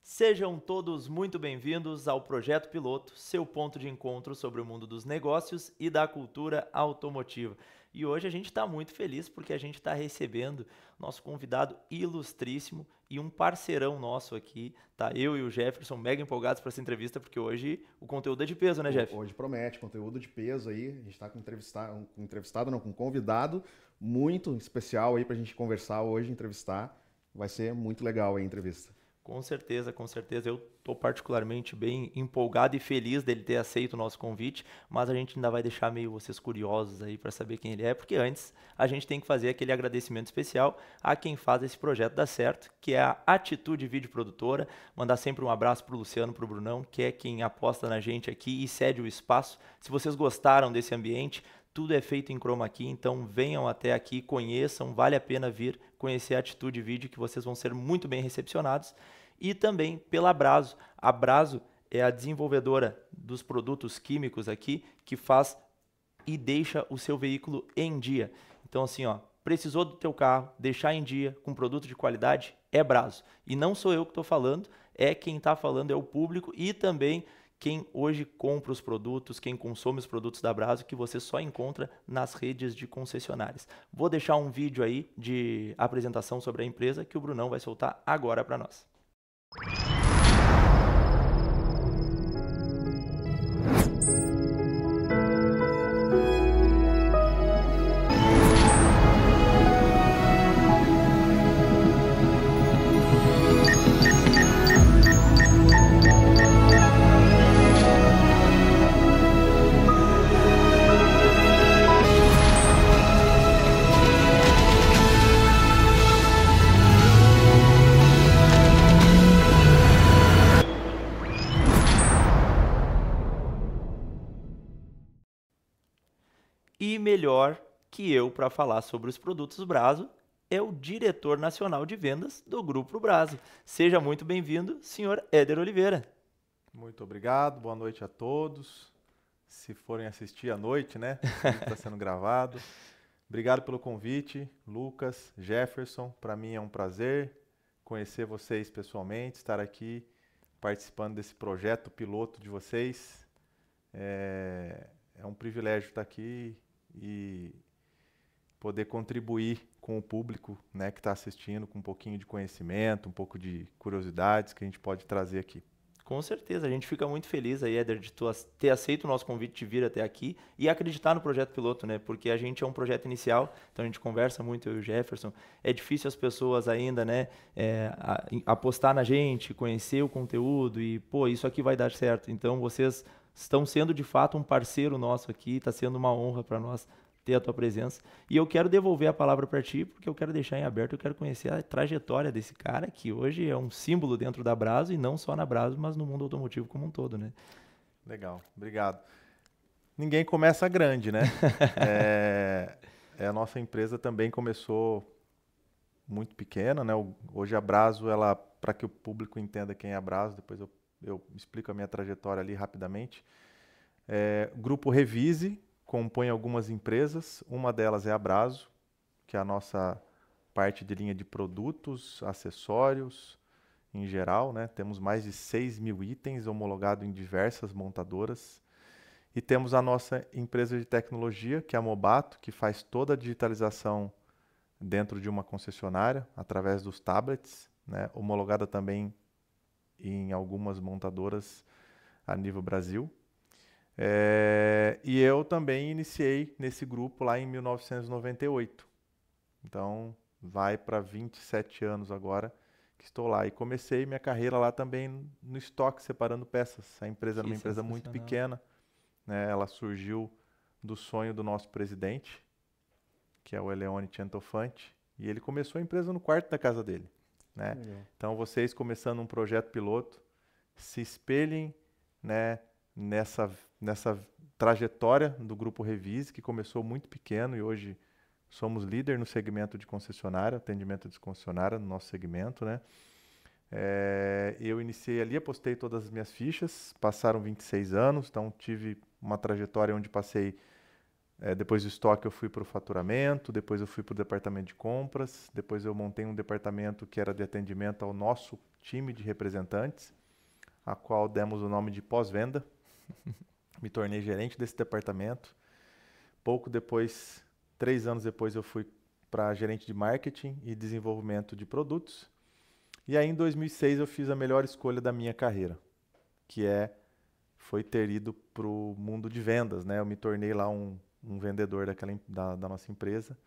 Sejam todos muito bem-vindos ao Projeto Piloto, seu ponto de encontro sobre o mundo dos negócios e da cultura automotiva. E hoje a gente está muito feliz porque a gente está recebendo nosso convidado ilustríssimo e um parceirão nosso aqui, tá? Eu e o Jefferson mega empolgados para essa entrevista porque hoje o conteúdo é de peso, né, Jeff? Hoje promete, conteúdo de peso aí. A gente está com com um convidado muito especial aí para a gente conversar hoje, entrevistar. Vai ser muito legal aí a entrevista. Com certeza, com certeza. Eu estou particularmente bem empolgado e feliz dele ter aceito o nosso convite, mas a gente ainda vai deixar meio vocês curiosos aí para saber quem ele é, porque antes a gente tem que fazer aquele agradecimento especial a quem faz esse projeto dar certo, que é a Atitude Vídeo Produtora. Mandar sempre um abraço para o Luciano, para o Brunão, que é quem aposta na gente aqui e cede o espaço. Se vocês gostaram desse ambiente, tudo é feito em chroma key, então venham até aqui, conheçam, vale a pena vir conhecer a Atitude Vídeo, que vocês vão ser muito bem recepcionados. E também pela Abrazo. A Abrazo é a desenvolvedora dos produtos químicos aqui, que faz e deixa o seu veículo em dia. Então assim, ó, precisou do teu carro, deixar em dia com produto de qualidade, é Abrazo. E não sou eu que estou falando, é quem está falando, é o público e também quem hoje compra os produtos, quem consome os produtos da Abrazo, que você só encontra nas redes de concessionárias. Vou deixar um vídeo aí de apresentação sobre a empresa que o Brunão vai soltar agora para nós. E melhor que eu para falar sobre os produtos Brazo é o diretor nacional de vendas do Grupo Brazo. Seja muito bem-vindo, senhor Éder Oliveira. Muito obrigado, boa noite a todos. Se forem assistir à noite, né? Está sendo gravado. Obrigado pelo convite, Lucas, Jefferson. Para mim é um prazer conhecer vocês pessoalmente, estar aqui participando desse projeto piloto de vocês. É um privilégio estar aqui e poder contribuir com o público, né, que está assistindo, com um pouquinho de conhecimento, um pouco de curiosidades que a gente pode trazer aqui. Com certeza, a gente fica muito feliz aí, Éder, de tu ter aceito o nosso convite de vir até aqui e acreditar no projeto piloto, né? Porque a gente é um projeto inicial, então a gente conversa muito, eu e o Jefferson. É difícil as pessoas ainda, né, apostar na gente, conhecer o conteúdo e, pô, isso aqui vai dar certo. Então vocês estão sendo de fato um parceiro nosso aqui, está sendo uma honra para nós ter a tua presença. E eu quero devolver a palavra para ti, porque eu quero deixar em aberto, eu quero conhecer a trajetória desse cara, que hoje é um símbolo dentro da Brazo, e não só na Brazo, mas no mundo automotivo como um todo, né? Legal, obrigado. Ninguém começa grande, né? A nossa empresa também começou muito pequena, né? Hoje a Brazo, para que o público entenda quem é a Brazo, depois eu explico a minha trajetória ali rapidamente. Grupo Revise compõe algumas empresas, uma delas é a Brazo, que é a nossa parte de linha de produtos, acessórios, em geral, né? Temos mais de 6.000 itens homologados em diversas montadoras. E temos a nossa empresa de tecnologia, que é a Mobato, que faz toda a digitalização dentro de uma concessionária, através dos tablets, né? Homologada também em algumas montadoras a nível Brasil. E eu também iniciei nesse grupo lá em 1998. Então, vai para 27 anos agora que estou lá. E comecei minha carreira lá também no estoque, separando peças. A empresa era uma empresa muito pequena, né? Ela surgiu do sonho do nosso presidente, que é o Eleone Centofanti, e ele começou a empresa no quarto da casa dele, né? Então, vocês começando um projeto piloto, se espelhem, né, nessa trajetória do Grupo Revise, que começou muito pequeno e hoje somos líder no segmento de concessionária, atendimento de concessionária no nosso segmento, né? Eu iniciei ali, apostei todas as minhas fichas, passaram 26 anos, então tive uma trajetória onde passei Depois do estoque eu fui para o faturamento, depois eu fui para o departamento de compras, depois eu montei um departamento que era de atendimento ao nosso time de representantes, a qual demos o nome de pós-venda. Me tornei gerente desse departamento. Pouco depois, 3 anos depois, eu fui para gerente de marketing e desenvolvimento de produtos. E aí em 2006 eu fiz a melhor escolha da minha carreira, que foi ter ido para o mundo de vendas, né? Eu me tornei lá um vendedor da nossa empresa.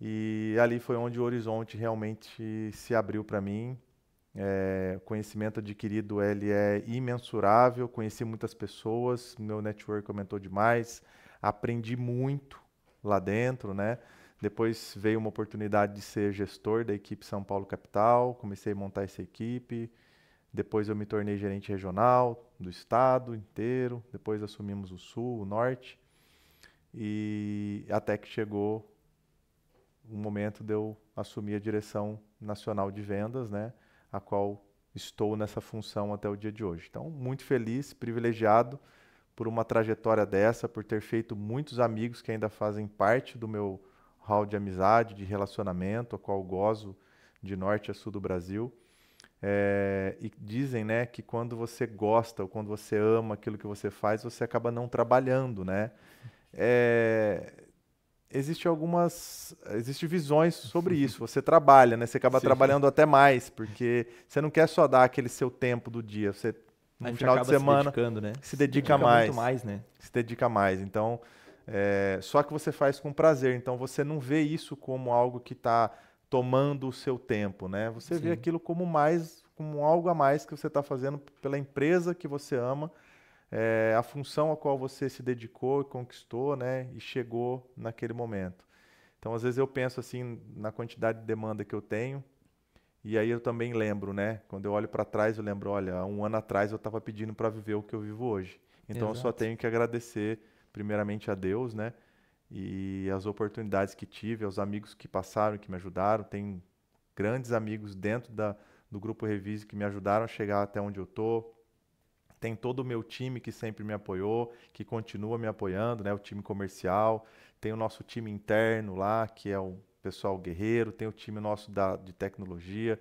E ali foi onde o horizonte realmente se abriu para mim. O conhecimento adquirido ele é imensurável, conheci muitas pessoas, meu network aumentou demais, aprendi muito lá dentro, né? Depois veio uma oportunidade de ser gestor da equipe São Paulo Capital, comecei a montar essa equipe. Depois eu me tornei gerente regional do estado inteiro, depois assumimos o sul, o norte, e até que chegou o momento de eu assumir a direção nacional de vendas, né, a qual estou nessa função até o dia de hoje. Então, muito feliz, privilegiado por uma trajetória dessa, por ter feito muitos amigos que ainda fazem parte do meu hall de amizade, de relacionamento, a qual gozo de norte a sul do Brasil. E dizem, né, que quando você gosta ou quando você ama aquilo que você faz, você acaba não trabalhando, né? Existem visões sobre isso. Você trabalha, né? Você acaba trabalhando até mais, porque você não quer só dar aquele seu tempo do dia. Você, no final de semana, se dedicando, né? Se dedica mais. Muito mais, né? Se dedica mais. Então, só que você faz com prazer. Então, você não vê isso como algo que está tomando o seu tempo, né? Você vê aquilo como algo a mais que você está fazendo pela empresa que você ama, a função a qual você se dedicou e conquistou, né? E chegou naquele momento. Então, às vezes eu penso assim na quantidade de demanda que eu tenho, e aí eu também lembro, né? Quando eu olho para trás, eu lembro, olha, há 1 ano atrás eu estava pedindo para viver o que eu vivo hoje. Então, eu só tenho que agradecer primeiramente a Deus, né? E as oportunidades que tive, aos amigos que passaram, que me ajudaram. Tenho grandes amigos dentro do Grupo Revise que me ajudaram a chegar até onde eu estou. Tem todo o meu time que sempre me apoiou, que continua me apoiando, né? O time comercial. Tem o nosso time interno lá, que é o pessoal guerreiro. Tem o time nosso de tecnologia,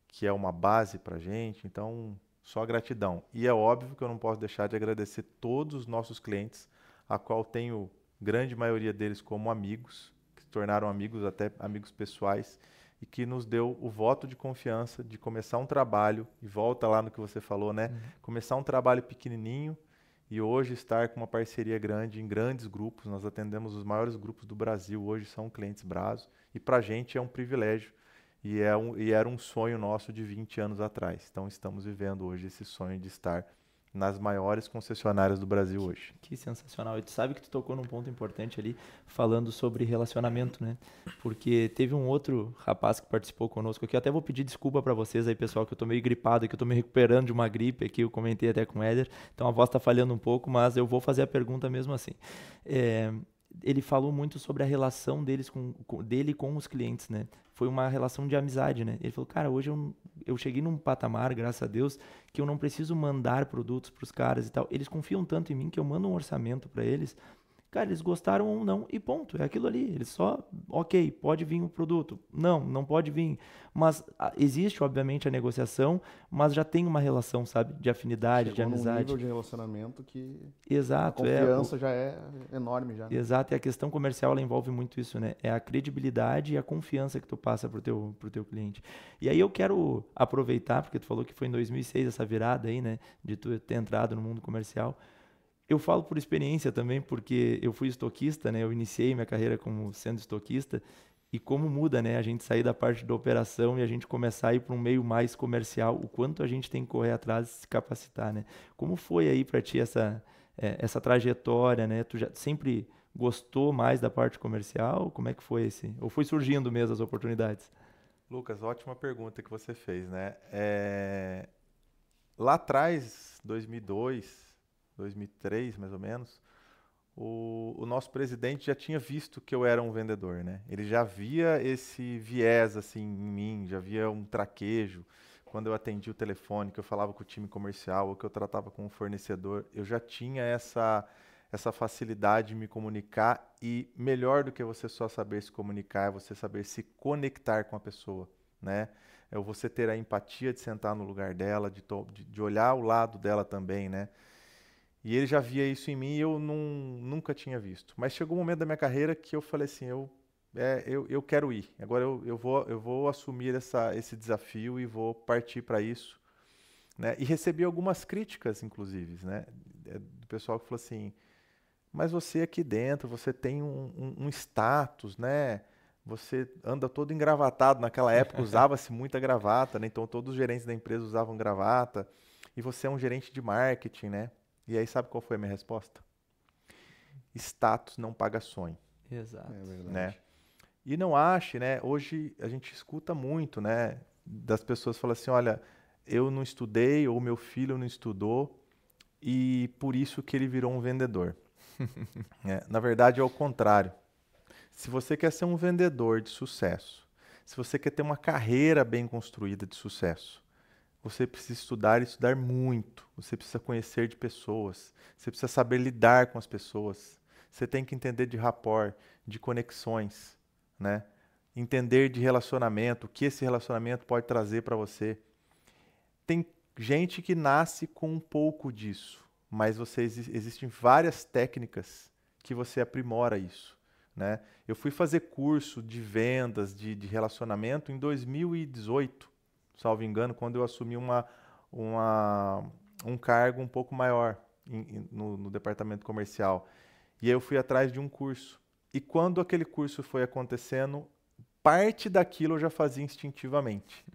que é uma base para a gente. Então, só gratidão. E é óbvio que eu não posso deixar de agradecer todos os nossos clientes, a qual tenho grande maioria deles como amigos, que se tornaram amigos, até amigos pessoais, e que nos deu o voto de confiança de começar um trabalho, e volta lá no que você falou, né? Começar um trabalho pequenininho e hoje estar com uma parceria grande em grandes grupos. Nós atendemos os maiores grupos do Brasil, hoje são clientes Brazos, e para a gente é um privilégio e era um sonho nosso de 20 anos atrás. Então estamos vivendo hoje esse sonho de estar nas maiores concessionárias do Brasil hoje. Que sensacional. E tu sabe que tu tocou num ponto importante ali, falando sobre relacionamento, né? Porque teve um outro rapaz que participou conosco aqui, eu até vou pedir desculpa para vocês aí, pessoal, que eu tô meio gripado, que eu tô me recuperando de uma gripe aqui, eu comentei até com o Éder, então a voz tá falhando um pouco, mas eu vou fazer a pergunta mesmo assim. Ele falou muito sobre a relação dele com os clientes, né? Foi uma relação de amizade, né? Ele falou, cara, hoje eu cheguei num patamar, graças a Deus, que eu não preciso mandar produtos para os caras e tal. Eles confiam tanto em mim que eu mando um orçamento para eles. Cara, eles gostaram ou não e ponto. É aquilo ali. Eles só, ok, pode vir o produto. Não, não pode vir. Mas existe, obviamente, a negociação, mas já tem uma relação, sabe? De afinidade, de amizade. Num nível de relacionamento que Exato, a confiança já é enorme já. Exato, e a questão comercial ela envolve muito isso, né? É a credibilidade e a confiança que tu passa pro teu cliente. E aí eu quero aproveitar, porque tu falou que foi em 2006 essa virada aí, né? De tu ter entrado no mundo comercial. Eu falo por experiência também, porque eu fui estoquista, né? Eu iniciei minha carreira como sendo estoquista. E como muda, né? A gente sair da parte da operação e a gente começar a ir para um meio mais comercial, o quanto a gente tem que correr atrás e se capacitar, né? Como foi aí para ti essa trajetória, né? Tu já sempre gostou mais da parte comercial? Como é que foi esse? Ou foi surgindo mesmo as oportunidades? Lucas, ótima pergunta que você fez, né? Lá atrás, 2002, 2003, mais ou menos, o nosso presidente já tinha visto que eu era um vendedor, né? Ele já via esse viés assim em mim, já via um traquejo. Quando eu atendia o telefone, que eu falava com o time comercial ou que eu tratava com o fornecedor, eu já tinha essa facilidade de me comunicar, e melhor do que você só saber se comunicar é você saber se conectar com a pessoa, né? É você ter a empatia de sentar no lugar dela, de olhar o lado dela também, né? E ele já via isso em mim e eu nunca tinha visto. Mas chegou um momento da minha carreira que eu falei assim, eu quero ir. Agora eu vou assumir esse desafio e vou partir para isso, né? E recebi algumas críticas, inclusive, né? Do pessoal que falou assim, mas você aqui dentro, você tem um status, né? Você anda todo engravatado. Naquela época usava-se muita gravata, né? Então todos os gerentes da empresa usavam gravata. E você é um gerente de marketing, né? E aí sabe qual foi a minha resposta? Status não paga sonho. Exato. É verdade. Né? E não ache, né? Hoje a gente escuta muito, né? Das pessoas falando assim, olha, eu não estudei, ou meu filho não estudou, e por isso que ele virou um vendedor. Na verdade é o contrário. Se você quer ser um vendedor de sucesso, se você quer ter uma carreira bem construída de sucesso, você precisa estudar e estudar muito. Você precisa conhecer de pessoas. Você precisa saber lidar com as pessoas. Você tem que entender de rapport, de conexões, né? Entender de relacionamento, o que esse relacionamento pode trazer para você. Tem gente que nasce com um pouco disso, mas existem várias técnicas que você aprimora isso, né? Eu fui fazer curso de vendas, de relacionamento em 2018, salvo engano, quando eu assumi um cargo um pouco maior no departamento comercial. E aí eu fui atrás de um curso. E quando aquele curso foi acontecendo, parte daquilo eu já fazia instintivamente.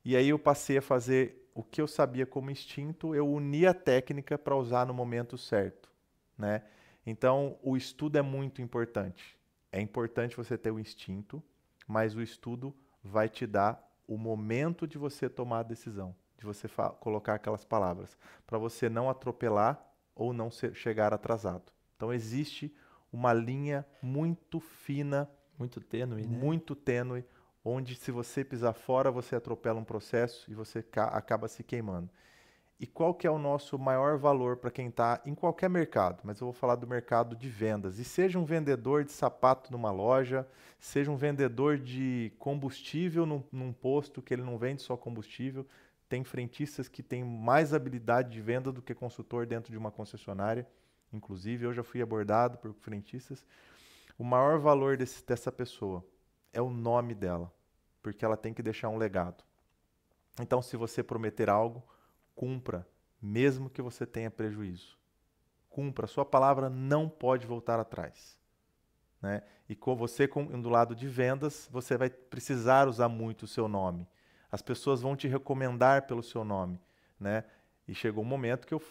E aí eu passei a fazer o que eu sabia como instinto, eu uni a técnica para usar no momento certo, né? Então, o estudo é muito importante. É importante você ter o instinto, mas o estudo vai te dar o momento de você tomar a decisão, de você colocar aquelas palavras, para você não atropelar ou não chegar atrasado. Então, existe uma linha muito fina, Muito tênue, né? muito tênue, onde se você pisar fora, você atropela um processo e você acaba se queimando. E qual que é o nosso maior valor para quem está em qualquer mercado? Mas eu vou falar do mercado de vendas. E seja um vendedor de sapato numa loja, seja um vendedor de combustível num posto que ele não vende só combustível. Tem frentistas que têm mais habilidade de venda do que consultor dentro de uma concessionária. Inclusive, eu já fui abordado por frentistas. O maior valor dessa pessoa é o nome dela, porque ela tem que deixar um legado. Então, se você prometer algo, cumpra, mesmo que você tenha prejuízo. Cumpra, sua palavra não pode voltar atrás, né? E com você do lado de vendas, você vai precisar usar muito o seu nome. As pessoas vão te recomendar pelo seu nome, né? E chegou um momento que eu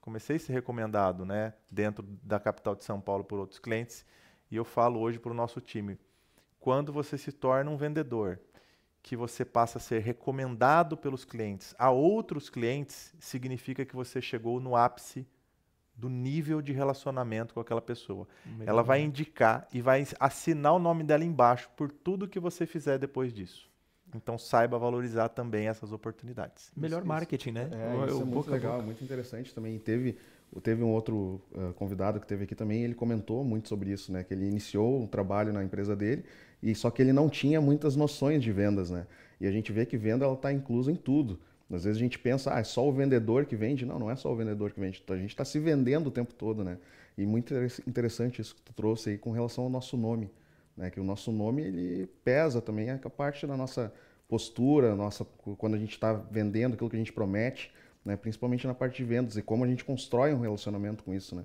comecei a ser recomendado, né, dentro da capital de São Paulo por outros clientes, e eu falo hoje para o nosso time, quando você se torna um vendedor, que você passa a ser recomendado pelos clientes a outros clientes, significa que você chegou no ápice do nível de relacionamento com aquela pessoa. Ela vai indicar e vai assinar o nome dela embaixo por tudo que você fizer depois disso. Então saiba valorizar também essas oportunidades. Melhor marketing, né? Isso é muito legal, muito interessante também. Teve um outro convidado que teve aqui também, ele comentou muito sobre isso, né? Que ele iniciou um trabalho na empresa dele, e só que ele não tinha muitas noções de vendas, né? E a gente vê que venda está inclusa em tudo. Às vezes a gente pensa, é só o vendedor que vende. Não, não é só o vendedor que vende. A gente está se vendendo o tempo todo, né? E muito interessante isso que tu trouxe aí com relação ao nosso nome, né? Que o nosso nome, ele pesa também, é a parte da nossa postura, quando a gente está vendendo aquilo que a gente promete, né? Principalmente na parte de vendas, e como a gente constrói um relacionamento com isso, né?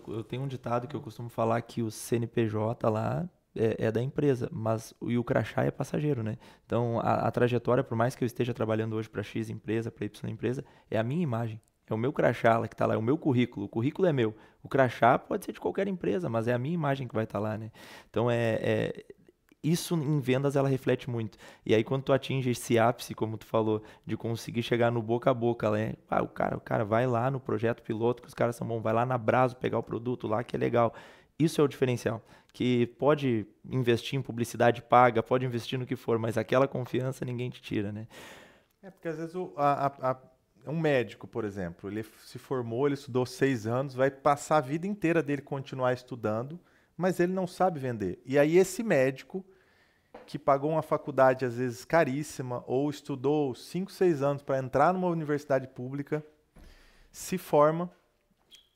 Eu tenho um ditado que eu costumo falar que o CNPJ lá é da empresa, mas o crachá é passageiro, né? Então, a trajetória, por mais que eu esteja trabalhando hoje para X empresa, para Y empresa, é a minha imagem. É o meu crachá lá que está lá, é o meu currículo. O currículo é meu. O crachá pode ser de qualquer empresa, mas é a minha imagem que vai estar lá, né? Então, isso em vendas ela reflete muito. E aí quando tu atinge esse ápice, como tu falou, de conseguir chegar no boca a boca, né? O cara vai lá no projeto piloto, que os caras são bons, vai lá na Brasol pegar o produto lá, que é legal. Isso é o diferencial, que pode investir em publicidade paga, pode investir no que for, mas aquela confiança ninguém te tira, né? Porque às vezes um médico, por exemplo, ele se formou, ele estudou 6 anos, vai passar a vida inteira dele continuar estudando, mas ele não sabe vender. E aí esse médico, que pagou uma faculdade às vezes caríssima, ou estudou 5, 6 anos para entrar numa universidade pública, se forma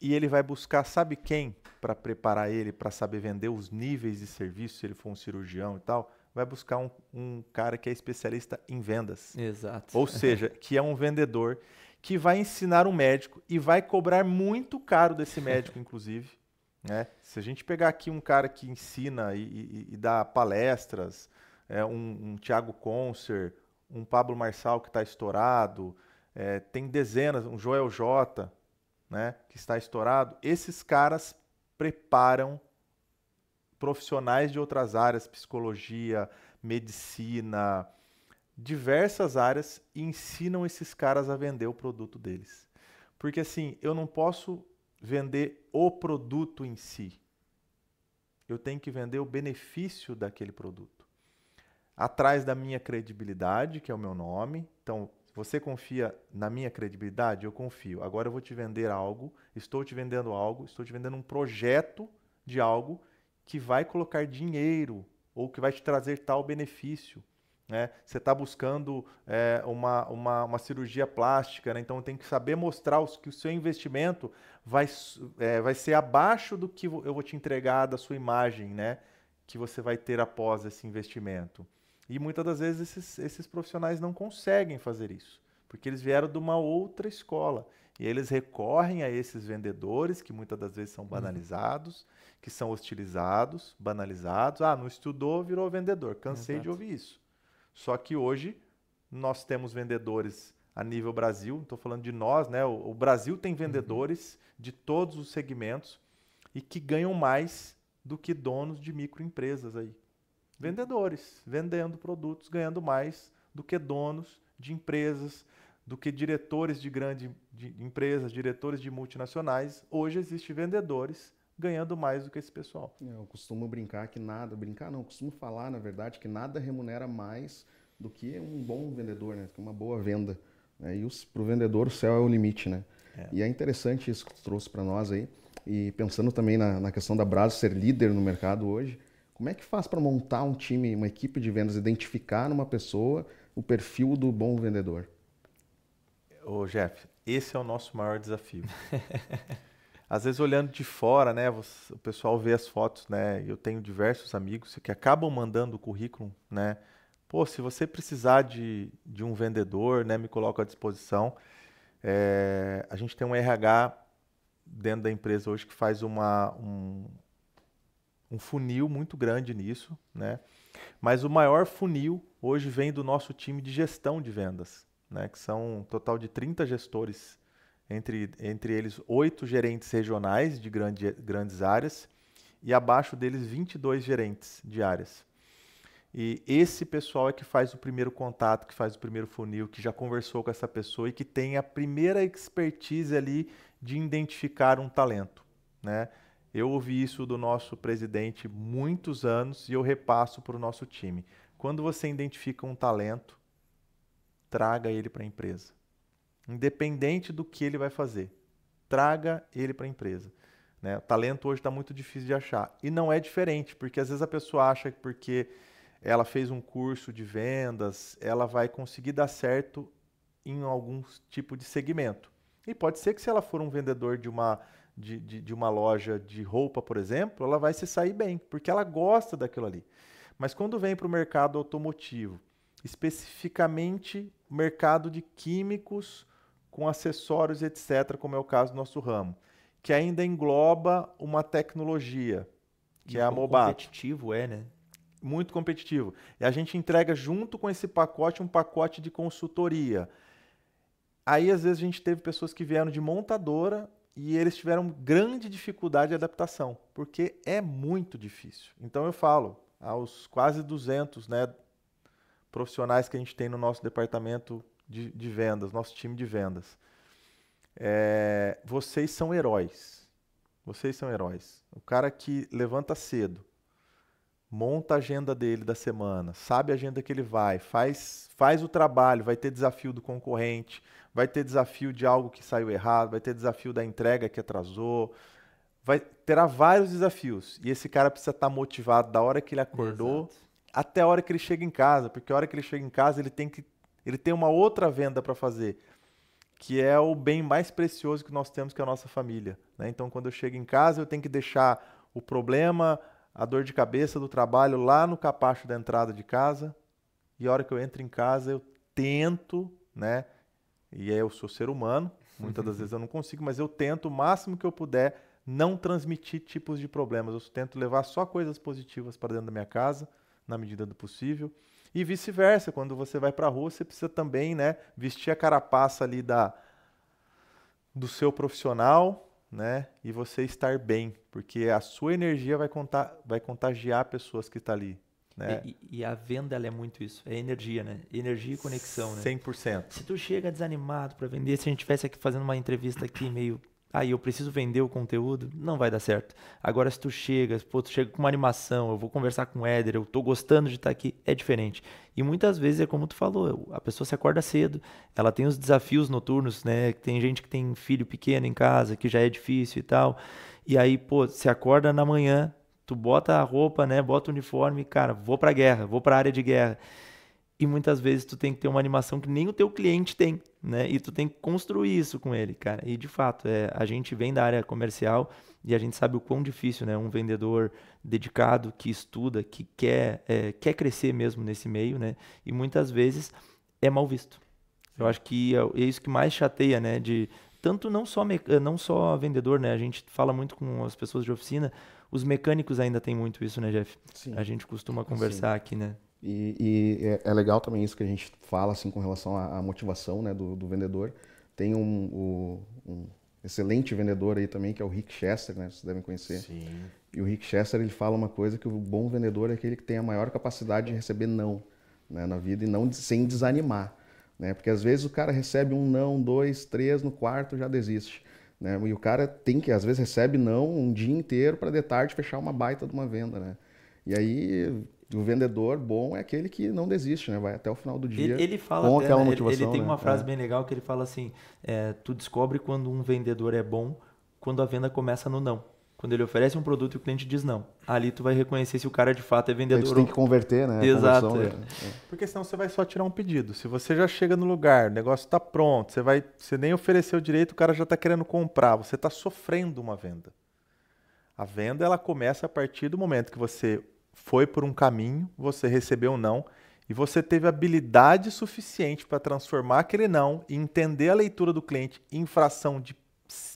e ele vai buscar, sabe quem, para preparar ele para saber vender os níveis de serviço, se ele for um cirurgião e tal, vai buscar um cara que é especialista em vendas. Exato. Ou seja, que é um vendedor que vai ensinar um médico e vai cobrar muito caro desse médico, inclusive. Né? Se a gente pegar aqui um cara que ensina e dá palestras, um Thiago Concer, um Pablo Marçal que está estourado, tem dezenas, um Joel J, né, que está estourado, esses caras preparam profissionais de outras áreas, psicologia, medicina, diversas áreas, e ensinam esses caras a vender o produto deles. Porque assim, eu não posso vender o produto em si. Eu tenho que vender o benefício daquele produto. Atrás da minha credibilidade, que é o meu nome. Então, você confia na minha credibilidade? Eu confio. Agora eu vou te vender algo, estou te vendendo um projeto de algo que vai colocar dinheiro ou que vai te trazer tal benefício. Né? Você está buscando uma cirurgia plástica, né? Então tem que saber mostrar que o seu investimento vai ser abaixo do que eu vou te entregar da sua imagem, né? Que você vai ter após esse investimento. E muitas das vezes esses profissionais não conseguem fazer isso, porque eles vieram de uma outra escola. E eles recorrem a esses vendedores, que muitas das vezes são banalizados, que são hostilizados, banalizados. Ah, não estudou, virou vendedor. Cansei de ouvir isso. Só que hoje nós temos vendedores a nível Brasil, estou falando de nós, né? O Brasil tem vendedores de todos os segmentos e que ganham mais do que donos de microempresas aí. Vendedores, vendendo produtos, ganhando mais do que donos de empresas, do que diretores de grandes empresas, diretores de multinacionais. Hoje existem vendedores ganhando mais do que esse pessoal. Eu costumo brincar que eu costumo falar, na verdade, que nada remunera mais do que um bom vendedor, né? Uma boa venda. Né? E para o vendedor o céu é o limite, né? E é interessante isso que tu trouxe para nós aí. E pensando também na questão da Brazos ser líder no mercado hoje, como é que faz para montar um time, uma equipe de vendas, identificar numa pessoa o perfil do bom vendedor? Ô Jeff, esse é o nosso maior desafio. Às vezes olhando de fora, né, o pessoal vê as fotos, né, eu tenho diversos amigos que acabam mandando o currículo, né, pô, se você precisar de um vendedor, né, me coloco à disposição. A gente tem um RH dentro da empresa hoje que faz um funil muito grande nisso, né, mas o maior funil hoje vem do nosso time de gestão de vendas, né, que são um total de 30 gestores, entre eles 8 gerentes regionais de grandes áreas e abaixo deles 22 gerentes de áreas. E esse pessoal é que faz o primeiro contato, que faz o primeiro funil, que já conversou com essa pessoa e que tem a primeira expertise ali de identificar um talento, né? Eu ouvi isso do nosso presidente muitos anos e eu repasso para o nosso time. Quando você identifica um talento, traga ele para a empresa. Independente do que ele vai fazer, traga ele para a empresa. Né? O talento hoje está muito difícil de achar. E não é diferente, porque às vezes a pessoa acha que porque ela fez um curso de vendas, ela vai conseguir dar certo em algum tipo de segmento. E pode ser que se ela for um vendedor de uma loja de roupa, por exemplo, ela vai se sair bem, porque ela gosta daquilo ali. Mas quando vem para o mercado automotivo, especificamente mercado de químicos com acessórios, etc., como é o caso do nosso ramo, que ainda engloba uma tecnologia, que é a Mobato. Competitivo né? Muito competitivo. E a gente entrega junto com esse pacote um pacote de consultoria. Aí, às vezes, a gente teve pessoas que vieram de montadora e eles tiveram grande dificuldade de adaptação, porque é muito difícil. Então, eu falo, aos quase 200, né, profissionais que a gente tem no nosso departamento de vendas, nosso time de vendas, vocês são heróis. Vocês são heróis. O cara que levanta cedo, monta a agenda dele da semana, sabe a agenda que ele vai, faz o trabalho, vai ter desafio do concorrente, vai ter desafio de algo que saiu errado, vai ter desafio da entrega que atrasou, terá vários desafios. E esse cara precisa estar motivado da hora que ele acordou até a hora que ele chega em casa, porque a hora que ele chega em casa ele tem uma outra venda para fazer, que é o bem mais precioso que nós temos, que é a nossa família, né? Então, quando eu chego em casa, eu tenho que deixar o problema, a dor de cabeça do trabalho lá no capacho da entrada de casa, e a hora que eu entro em casa, eu tento, né? E aí eu sou ser humano, muitas das vezes eu não consigo, mas eu tento o máximo que eu puder não transmitir tipos de problemas. Eu tento levar só coisas positivas para dentro da minha casa, na medida do possível. E vice-versa, quando você vai para a rua, você precisa também, né, vestir a carapaça ali do seu profissional, né, e você estar bem, porque a sua energia vai contagiar pessoas que estão ali. Né? E a venda, ela é muito isso, é energia, né? Energia e conexão, né? 100%. Se tu chega desanimado para vender, se a gente estivesse aqui fazendo uma entrevista aqui meio, eu preciso vender o conteúdo, não vai dar certo. Agora, se tu chega com uma animação, eu vou conversar com o Éder, eu tô gostando de estar aqui, é diferente. E muitas vezes é como tu falou, a pessoa se acorda cedo, ela tem os desafios noturnos, né? Tem gente que tem filho pequeno em casa, que já é difícil e tal. E aí, se acorda na manhã, tu bota a roupa, né? Bota o uniforme, cara, vou pra guerra, vou pra área de guerra. E muitas vezes tu tem que ter uma animação que nem o teu cliente tem, né? E tu tem que construir isso com ele, cara. E de fato, a gente vem da área comercial e a gente sabe o quão difícil, né? Um vendedor dedicado, que estuda, que quer crescer mesmo nesse meio, né? E muitas vezes é mal visto. Eu acho que é isso que mais chateia, né? Tanto não só vendedor, né? A gente fala muito com as pessoas de oficina, os mecânicos ainda tem muito isso, né, Jeff? Sim. A gente costuma conversar aqui, né? E é legal também isso que a gente fala assim com relação à motivação, né, do vendedor. Tem um excelente vendedor aí também, que é o Rick Chester, né? Vocês devem conhecer. Sim. E o Rick Chester, ele fala uma coisa, que o bom vendedor é aquele que tem a maior capacidade de receber não, né, na vida, e não sem desanimar. Né? Porque às vezes o cara recebe um não, 2, 3, no quarto já desiste. Né? E o cara às vezes recebe não um dia inteiro para de tarde fechar uma baita de uma venda. Né? E aí o vendedor bom é aquele que não desiste, né? Vai até o final do dia ele fala com até, aquela né? motivação. Ele tem né? uma frase bem legal que ele fala assim, tu descobre quando um vendedor é bom quando a venda começa no não. Quando ele oferece um produto e o cliente diz não. Ali tu vai reconhecer se o cara de fato é vendedor. Você tem que converter, né? Exato. Porque senão você vai só tirar um pedido. Se você já chega no lugar, o negócio está pronto, você nem ofereceu direito, o cara já está querendo comprar, você está sofrendo uma venda. A venda, ela começa a partir do momento que você foi por um caminho, você recebeu um não, e você teve habilidade suficiente para transformar aquele não e entender a leitura do cliente em fração de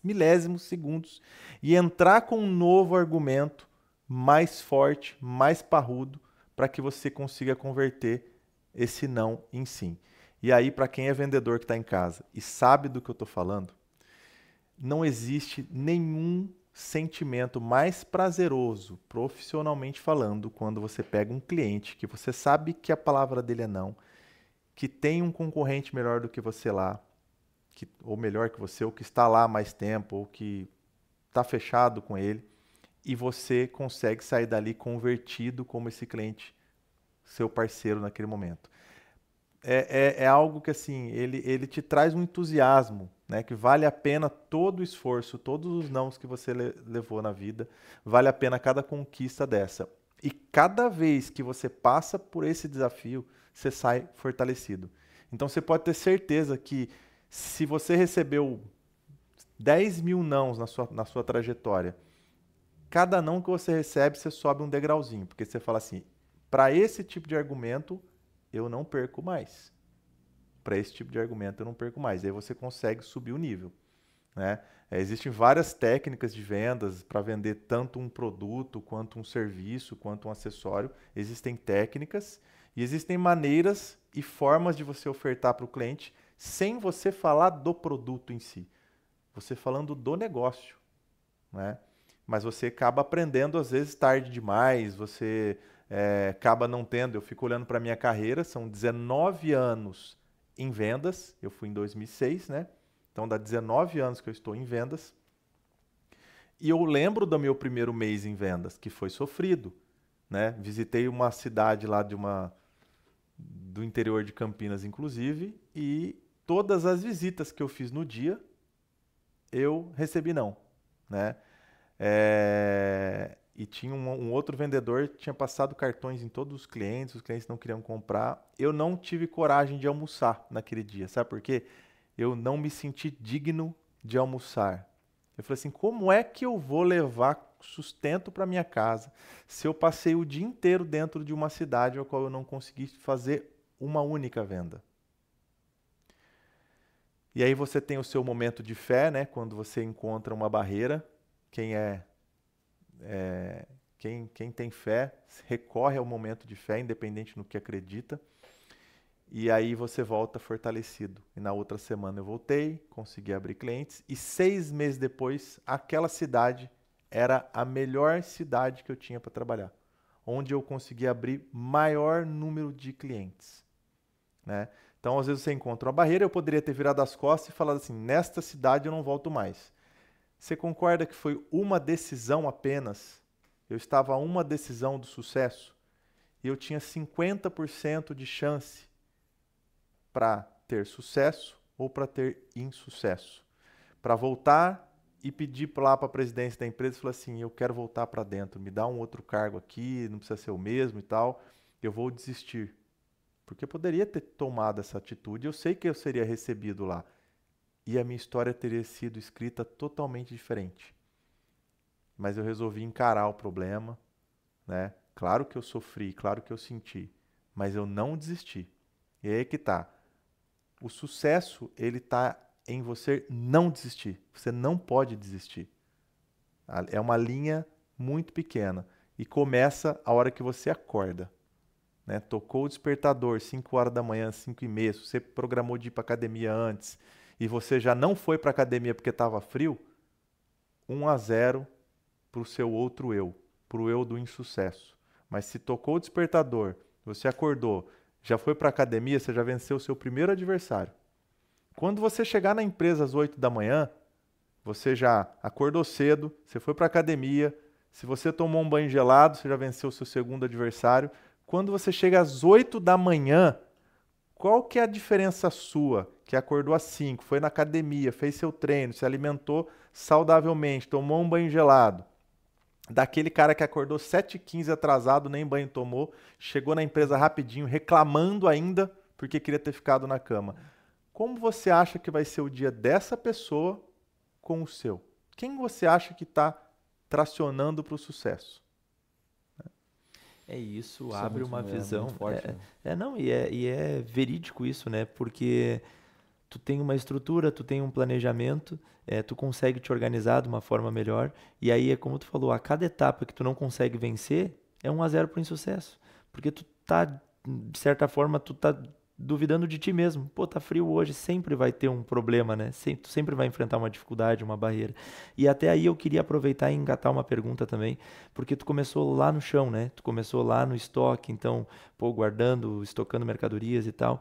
milésimos segundos e entrar com um novo argumento mais forte, mais parrudo, para que você consiga converter esse não em sim. E aí, para quem é vendedor que está em casa e sabe do que eu estou falando, não existe nenhum sentimento mais prazeroso, profissionalmente falando, quando você pega um cliente que você sabe que a palavra dele é não, que tem um concorrente melhor do que você lá, ou melhor que você, ou que está lá há mais tempo, ou que está fechado com ele, e você consegue sair dali convertido como esse cliente, seu parceiro naquele momento. É algo que assim, ele te traz um entusiasmo, né, que vale a pena todo o esforço, todos os nãos que você levou na vida, vale a pena cada conquista dessa. E cada vez que você passa por esse desafio, você sai fortalecido. Então você pode ter certeza que se você recebeu 10 mil nãos na sua trajetória, cada não que você recebe, você sobe um degrauzinho, porque você fala assim, para esse tipo de argumento, eu não perco mais. Para esse tipo de argumento, eu não perco mais. Aí você consegue subir o nível. Né? Existem várias técnicas de vendas para vender tanto um produto, quanto um serviço, quanto um acessório. Existem técnicas e existem maneiras e formas de você ofertar para o cliente sem você falar do produto em si. Você falando do negócio. Né? Mas você acaba aprendendo, às vezes, tarde demais, você acaba não tendo. Eu fico olhando para a minha carreira, são 19 anos em vendas, eu fui em 2006, né? Então dá 19 anos que eu estou em vendas. E eu lembro do meu primeiro mês em vendas, que foi sofrido. né? Visitei uma cidade lá do interior de Campinas, inclusive, e todas as visitas que eu fiz no dia, eu recebi não, né? E tinha um outro vendedor que tinha passado cartões em todos os clientes não queriam comprar. Eu não tive coragem de almoçar naquele dia, sabe por quê? Eu não me senti digno de almoçar. Eu falei assim, como é que eu vou levar sustento para minha casa se eu passei o dia inteiro dentro de uma cidade a qual eu não consegui fazer uma única venda? E aí você tem o seu momento de fé, né? Quando você encontra uma barreira, quem tem fé recorre ao momento de fé, independente no que acredita. E aí você volta fortalecido. E na outra semana eu voltei, consegui abrir clientes. E 6 meses depois, aquela cidade era a melhor cidade que eu tinha para trabalhar. Onde eu consegui abrir maior número de clientes, né? Então, às vezes você encontra uma barreira, eu poderia ter virado as costas e falado assim, nesta cidade eu não volto mais. Você concorda que foi uma decisão apenas? Eu estava a uma decisão do sucesso e eu tinha 50% de chance para ter sucesso ou para ter insucesso. Para voltar e pedir lá para a presidência da empresa e falar assim, eu quero voltar para dentro, me dá um outro cargo aqui, não precisa ser o mesmo e tal, eu vou desistir. Porque eu poderia ter tomado essa atitude, eu sei que eu seria recebido lá. E a minha história teria sido escrita totalmente diferente. Mas eu resolvi encarar o problema, né? Claro que eu sofri, claro que eu senti, mas eu não desisti. E aí que tá. O sucesso, ele tá em você não desistir. Você não pode desistir. É uma linha muito pequena. E começa a hora que você acorda. Né? Tocou o despertador 5 horas da manhã, 5h30, se você programou de ir para academia antes e você já não foi para academia porque estava frio, 1-0 para o seu outro eu, para o eu do insucesso. Mas se tocou o despertador, você acordou, já foi para academia, você já venceu o seu primeiro adversário. Quando você chegar na empresa às 8 da manhã, você já acordou cedo, você foi para academia, se você tomou um banho gelado, você já venceu o seu segundo adversário. Quando você chega às 8 da manhã, qual que é a diferença sua, que acordou às 5, foi na academia, fez seu treino, se alimentou saudavelmente, tomou um banho gelado, daquele cara que acordou 7h15 atrasado, nem banho tomou, chegou na empresa rapidinho, reclamando ainda porque queria ter ficado na cama. Como você acha que vai ser o dia dessa pessoa com o seu? Quem você acha que está tracionando para o sucesso? É isso, Isso abre é muito, uma visão. muito forte, né? Não, e é verídico isso, né? Porque tu tem uma estrutura, tu tem um planejamento, tu consegue te organizar de uma forma melhor. E aí é como tu falou, a cada etapa que tu não consegue vencer, é 1-0 para o insucesso. Porque tu tá, de certa forma, tu tá duvidando de ti mesmo. Pô, tá frio hoje, sempre vai ter um problema, né? Tu sempre vai enfrentar uma dificuldade, uma barreira. E até aí eu queria aproveitar e engatar uma pergunta também, porque tu começou lá no chão, né? Tu começou lá no estoque, então, pô, guardando, estocando mercadorias e tal.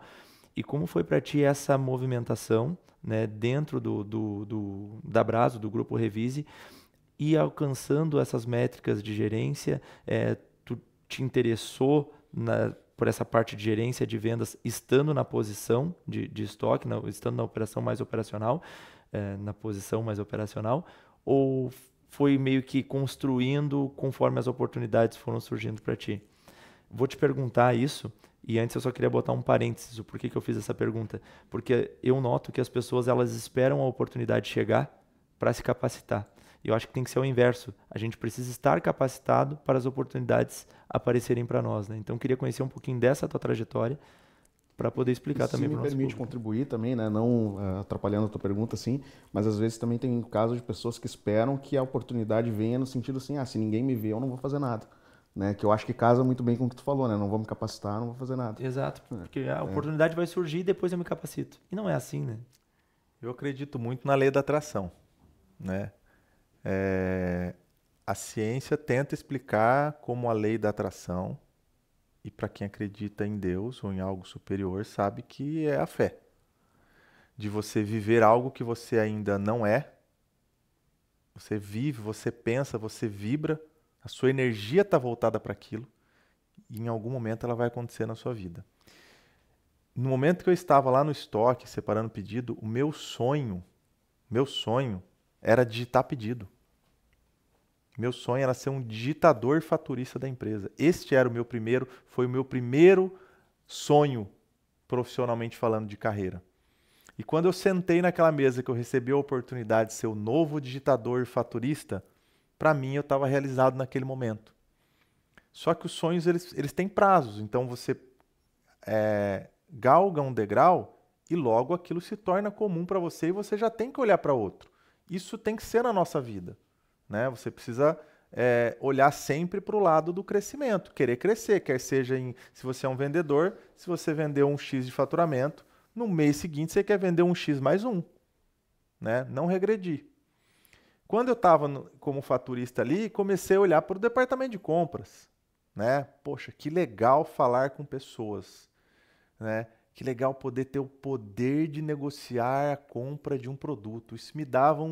E como foi para ti essa movimentação, né, dentro da Braso, do Grupo Revise, e alcançando essas métricas de gerência, tu te interessou por essa parte de gerência de vendas, estando na posição de estoque, estando na operação mais operacional, na posição mais operacional, ou foi meio que construindo conforme as oportunidades foram surgindo para ti? Vou te perguntar isso, e antes eu só queria botar um parênteses, o porquê que eu fiz essa pergunta. Porque eu noto que as pessoas elas esperam a oportunidade chegar para se capacitar. E eu acho que tem que ser o inverso. A gente precisa estar capacitado para as oportunidades aparecerem para nós, né? Então eu queria conhecer um pouquinho dessa tua trajetória para poder explicar também para o nosso público. Se me permite contribuir também, né? Não atrapalhando a tua pergunta, assim, mas às vezes também tem casos de pessoas que esperam que a oportunidade venha no sentido assim, se ninguém me vê, eu não vou fazer nada. Né, que eu acho que casa muito bem com o que tu falou, né? Não vou me capacitar, não vou fazer nada. Exato, porque a oportunidade vai surgir e depois eu me capacito. E não é assim, né? Eu acredito muito na lei da atração, né? A ciência tenta explicar como a lei da atração, e para quem acredita em Deus ou em algo superior, sabe que é a fé. De você viver algo que você ainda não é, você vive, você pensa, você vibra, a sua energia está voltada para aquilo, e em algum momento ela vai acontecer na sua vida. No momento que eu estava lá no estoque, separando pedido, o meu sonho era digitar pedido. Meu sonho era ser um digitador faturista da empresa. Foi o meu primeiro sonho, profissionalmente falando, de carreira. E quando eu sentei naquela mesa que eu recebi a oportunidade de ser o novo digitador faturista, para mim eu estava realizado naquele momento. Só que os sonhos, eles têm prazos. Então você galga um degrau e logo aquilo se torna comum para você e você já tem que olhar para outro. Isso tem que ser na nossa vida, né? Você precisa olhar sempre para o lado do crescimento, querer crescer, quer seja se você é um vendedor, se você vender um X de faturamento, no mês seguinte você quer vender um X mais um, né? Não regredir. Quando eu estava como faturista ali, comecei a olhar para o departamento de compras, né? Poxa, que legal falar com pessoas, né? Que legal poder ter o poder de negociar a compra de um produto. Isso me dava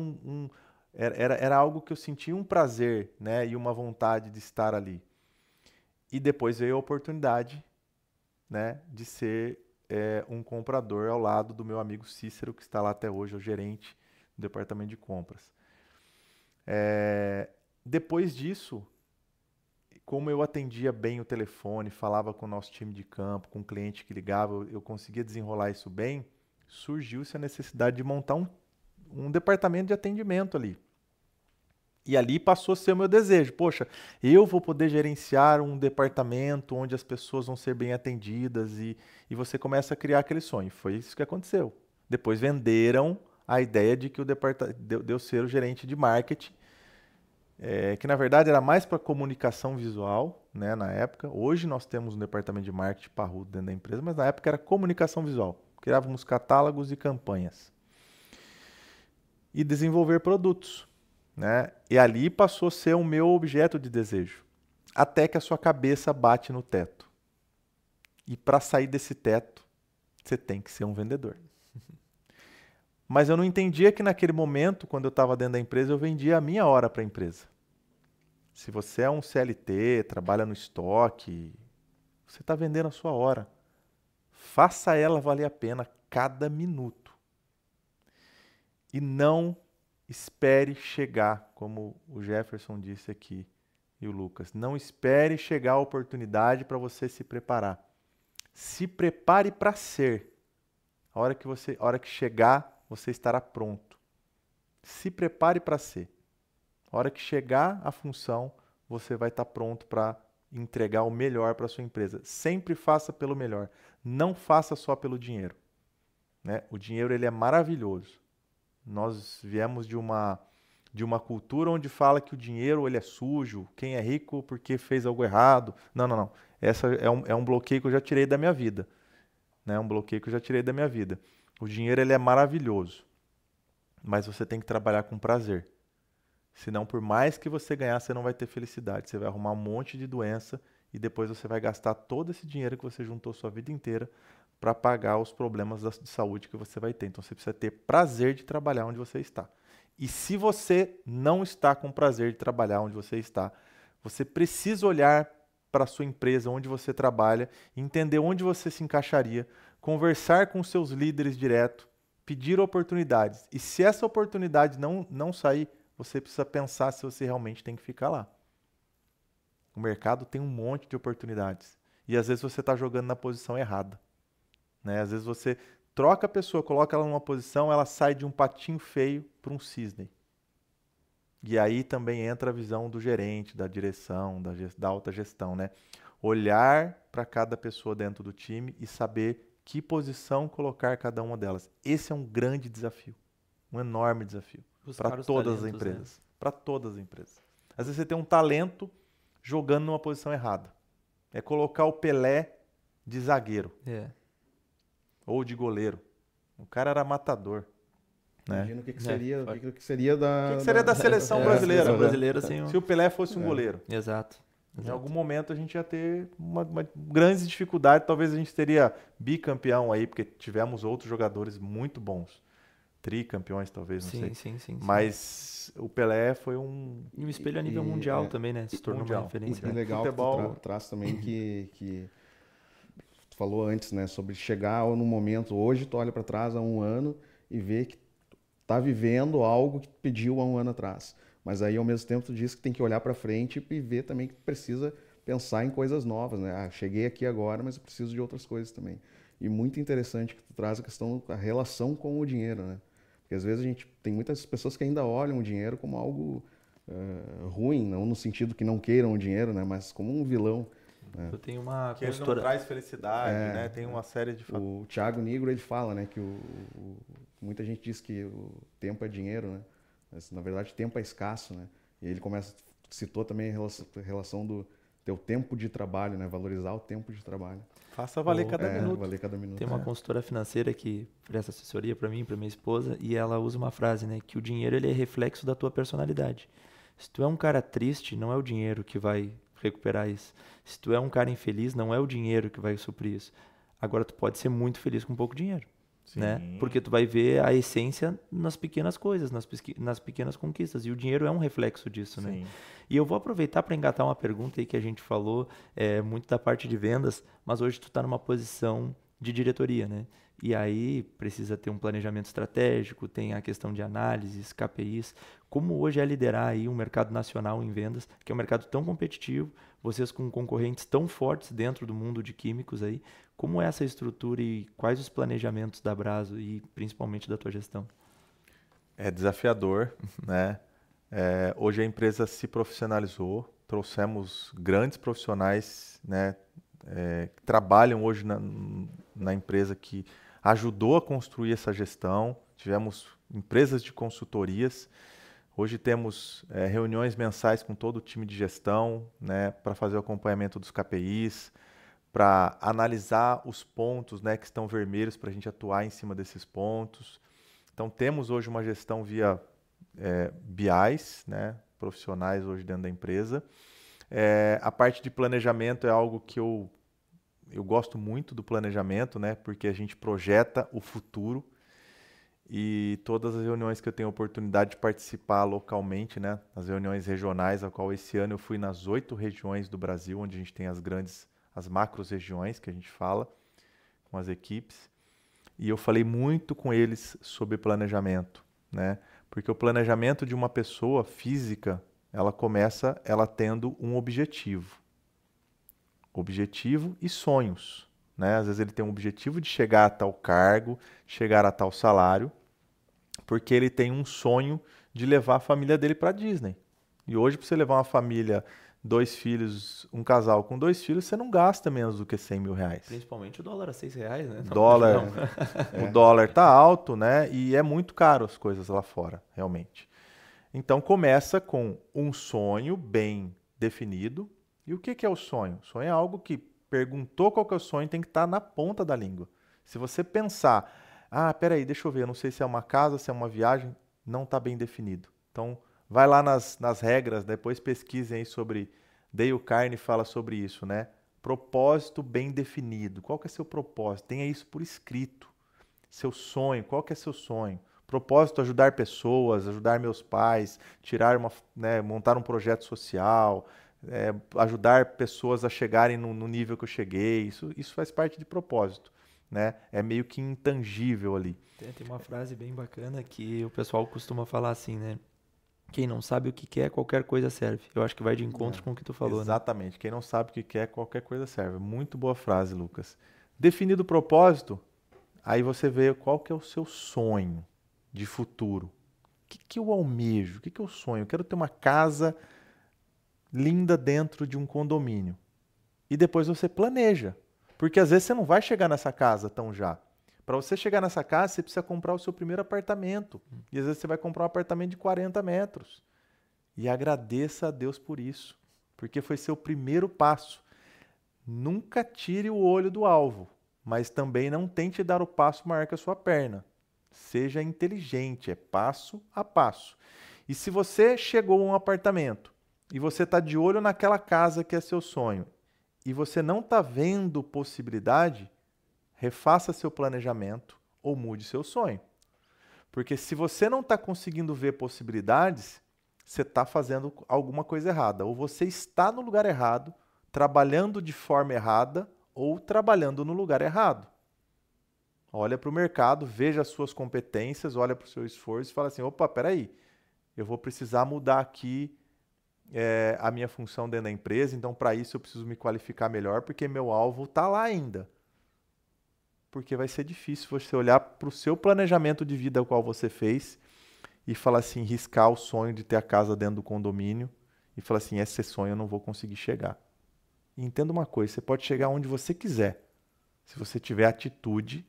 era algo que eu sentia um prazer, né? E uma vontade de estar ali. E depois veio a oportunidade, né? De ser um comprador ao lado do meu amigo Cícero, que está lá até hoje, é o gerente do departamento de compras. Depois disso, como eu atendia bem o telefone, falava com o nosso time de campo, com o cliente que ligava, eu conseguia desenrolar isso bem, surgiu-se a necessidade de montar um departamento de atendimento ali. E ali passou a ser o meu desejo. Poxa, eu vou poder gerenciar um departamento onde as pessoas vão ser bem atendidas e você começa a criar aquele sonho. Foi isso que aconteceu. Depois venderam a ideia de que de eu ser o gerente de marketing, que na verdade era mais para comunicação visual, né, na época. Hoje nós temos um departamento de marketing parrudo dentro da empresa, mas na época era comunicação visual. Criávamos catálogos e campanhas. E desenvolver produtos, né? E ali passou a ser o meu objeto de desejo. Até que a sua cabeça bate no teto. E para sair desse teto, você tem que ser um vendedor. Mas eu não entendia que naquele momento, quando eu estava dentro da empresa, eu vendia a minha hora para a empresa. Se você é um CLT, trabalha no estoque, você está vendendo a sua hora. Faça ela valer a pena cada minuto. E não espere chegar, como o Jefferson disse aqui e o Lucas. Não espere chegar a oportunidade para você se preparar. Se prepare para ser. A hora que chegar, você estará pronto. Se prepare para ser. A hora que chegar a função, você vai estar pronto para entregar o melhor para a sua empresa. Sempre faça pelo melhor. Não faça só pelo dinheiro, né? O dinheiro ele é maravilhoso. Nós viemos de uma cultura onde fala que o dinheiro ele é sujo, quem é rico porque fez algo errado. Não, não, não. Essa é um bloqueio que eu já tirei da minha vida. Né? Um bloqueio que eu já tirei da minha vida. O dinheiro ele é maravilhoso, mas você tem que trabalhar com prazer. Senão, por mais que você ganhar, você não vai ter felicidade. Você vai arrumar um monte de doença e depois você vai gastar todo esse dinheiro que você juntou sua vida inteira para pagar os problemas de saúde que você vai ter. Então, você precisa ter prazer de trabalhar onde você está. E se você não está com prazer de trabalhar onde você está, você precisa olhar para a sua empresa, onde você trabalha, entender onde você se encaixaria, conversar com seus líderes direto, pedir oportunidades. E se essa oportunidade não sair, você precisa pensar se você realmente tem que ficar lá. O mercado tem um monte de oportunidades. E às vezes você está jogando na posição errada. Né? Às vezes você troca a pessoa, coloca ela numa posição, ela sai de um patinho feio para um cisne. E aí também entra a visão do gerente, da direção, da alta gestão. Né? Olhar para cada pessoa dentro do time e saber que posição colocar cada uma delas. Esse é um grande desafio. Um enorme desafio. Para todas as empresas. Né? Para todas as empresas. Às vezes você tem um talento jogando numa posição errada. É colocar o Pelé de zagueiro. Ou de goleiro. O cara era matador. Imagina o que seria da seleção brasileira. Brasileira se o Pelé fosse um goleiro. Exato. Em algum momento a gente ia ter uma grande dificuldade. Talvez a gente teria bicampeão aí, porque tivemos outros jogadores muito bons. tricampeões, talvez, não sei. Sim. Mas o Pelé foi E um espelho a nível mundial também, né? Se tornou mundial. uma referência. E legal Futebol... que tu traz também que tu falou antes, né? Sobre chegar no momento, hoje tu olha para trás há um ano e vê que tá vivendo algo que tu pediu há um ano atrás. Mas aí, ao mesmo tempo, tu diz que tem que olhar para frente e ver também que tu precisa pensar em coisas novas, né? Ah, cheguei aqui agora, mas eu preciso de outras coisas também. E muito interessante que tu traz a questão da relação com o dinheiro, né? Porque às vezes a gente tem muitas pessoas que ainda olham o dinheiro como algo ruim, não no sentido que não queiram o dinheiro, né? Mas como um vilão. Né? Eu tenho uma Que ele não consultora... traz felicidade, né? Tem uma série de fatores. O Thiago Nigro, ele fala, né, que muita gente diz que o tempo é dinheiro, né? Mas, na verdade, tempo é escasso, né? E ele citou também a relação do teu tempo de trabalho, né? Valorizar o tempo de trabalho. Faça valer cada minuto. Valer cada minuto. Tem uma consultora financeira que presta assessoria para mim, para minha esposa, e ela usa uma frase, né, que o dinheiro ele é reflexo da tua personalidade. Se tu é um cara triste, não é o dinheiro que vai recuperar isso. Se tu é um cara infeliz, não é o dinheiro que vai suprir isso. Agora tu pode ser muito feliz com pouco dinheiro. Né? Porque tu vai ver a essência nas pequenas coisas, nas pequenas conquistas. E o dinheiro é um reflexo disso, né? E eu vou aproveitar para engatar uma pergunta aí que a gente falou muito da parte de vendas, mas hoje tu está numa posição de diretoria, né? E aí precisa ter um planejamento estratégico, tem a questão de análises, KPIs. Como hoje é liderar aí um mercado nacional em vendas, que é um mercado tão competitivo, vocês com concorrentes tão fortes dentro do mundo de químicos aí, como é essa estrutura e quais os planejamentos da Abrazo e principalmente da tua gestão? É desafiador, né? Hoje a empresa se profissionalizou, trouxemos grandes profissionais, né? Que trabalham hoje na empresa que ajudou a construir essa gestão. Tivemos empresas de consultorias. Hoje temos reuniões mensais com todo o time de gestão, né? Para fazer o acompanhamento dos KPIs, para analisar os pontos, né, que estão vermelhos para a gente atuar em cima desses pontos. Então, temos hoje uma gestão via BIs, né, profissionais hoje dentro da empresa. A parte de planejamento é algo que eu gosto muito do planejamento, né, porque a gente projeta o futuro. E todas as reuniões que eu tenho a oportunidade de participar localmente, né, as reuniões regionais, a qual esse ano eu fui nas 8 regiões do Brasil, onde a gente tem as macros regiões que a gente fala com as equipes, e eu falei muito com eles sobre planejamento, né? Porque o planejamento de uma pessoa física, ela começa tendo um objetivo e sonhos, né? Às vezes ele tem um objetivo de chegar a tal cargo, chegar a tal salário, porque ele tem um sonho de levar a família dele para a Disney. E hoje, para você levar uma família, 2 filhos, um casal com 2 filhos, você não gasta menos do que 100 mil reais. Principalmente o dólar a R$6, né? O dólar tá alto, né? E é muito caro as coisas lá fora, realmente. Então começa com um sonho bem definido. E o que é o sonho? O sonho é algo que perguntou qual que é o sonho, tem que estar na ponta da língua. Se você pensar, peraí, deixa eu ver, eu não sei se é uma casa, se é uma viagem, não está bem definido. Então, vai lá nas regras, depois pesquisem aí sobre... Dale Carnegie fala sobre isso, né? Propósito bem definido. Qual que é seu propósito? Tenha isso por escrito. Seu sonho, qual que é seu sonho? Propósito, ajudar pessoas, ajudar meus pais, montar um projeto social, ajudar pessoas a chegarem no nível que eu cheguei. Isso faz parte de propósito, né? É meio que intangível ali. Tem uma frase bem bacana que o pessoal costuma falar assim, né? Quem não sabe o que quer, qualquer coisa serve. Eu acho que vai de encontro com o que tu falou, exatamente. Né? Quem não sabe o que quer, qualquer coisa serve. Muito boa frase, Lucas. Definido o propósito, aí você vê qual que é o seu sonho de futuro. O que eu almejo? O que eu sonho? Eu quero ter uma casa linda dentro de um condomínio. E depois você planeja. Porque às vezes você não vai chegar nessa casa tão já. Para você chegar nessa casa, você precisa comprar o seu primeiro apartamento. E às vezes você vai comprar um apartamento de 40 metros. E agradeça a Deus por isso. Porque foi seu primeiro passo. Nunca tire o olho do alvo. Mas também não tente dar o passo maior que a sua perna. Seja inteligente. É passo a passo. E se você chegou a um apartamento e você está de olho naquela casa que é seu sonho e você não está vendo possibilidade... Refaça seu planejamento ou mude seu sonho. Porque se você não está conseguindo ver possibilidades, você está fazendo alguma coisa errada. Ou você está no lugar errado, trabalhando de forma errada, ou trabalhando no lugar errado. Olha para o mercado, veja as suas competências, olha para o seu esforço e fala assim, opa, peraí, eu vou precisar mudar aqui a minha função dentro da empresa, então para isso eu preciso me qualificar melhor, porque meu alvo está lá ainda. Porque vai ser difícil você olhar para o seu planejamento de vida, o qual você fez, e falar assim, riscar o sonho de ter a casa dentro do condomínio, e falar assim, esse sonho eu não vou conseguir chegar. E entenda uma coisa, você pode chegar onde você quiser, se você tiver atitude,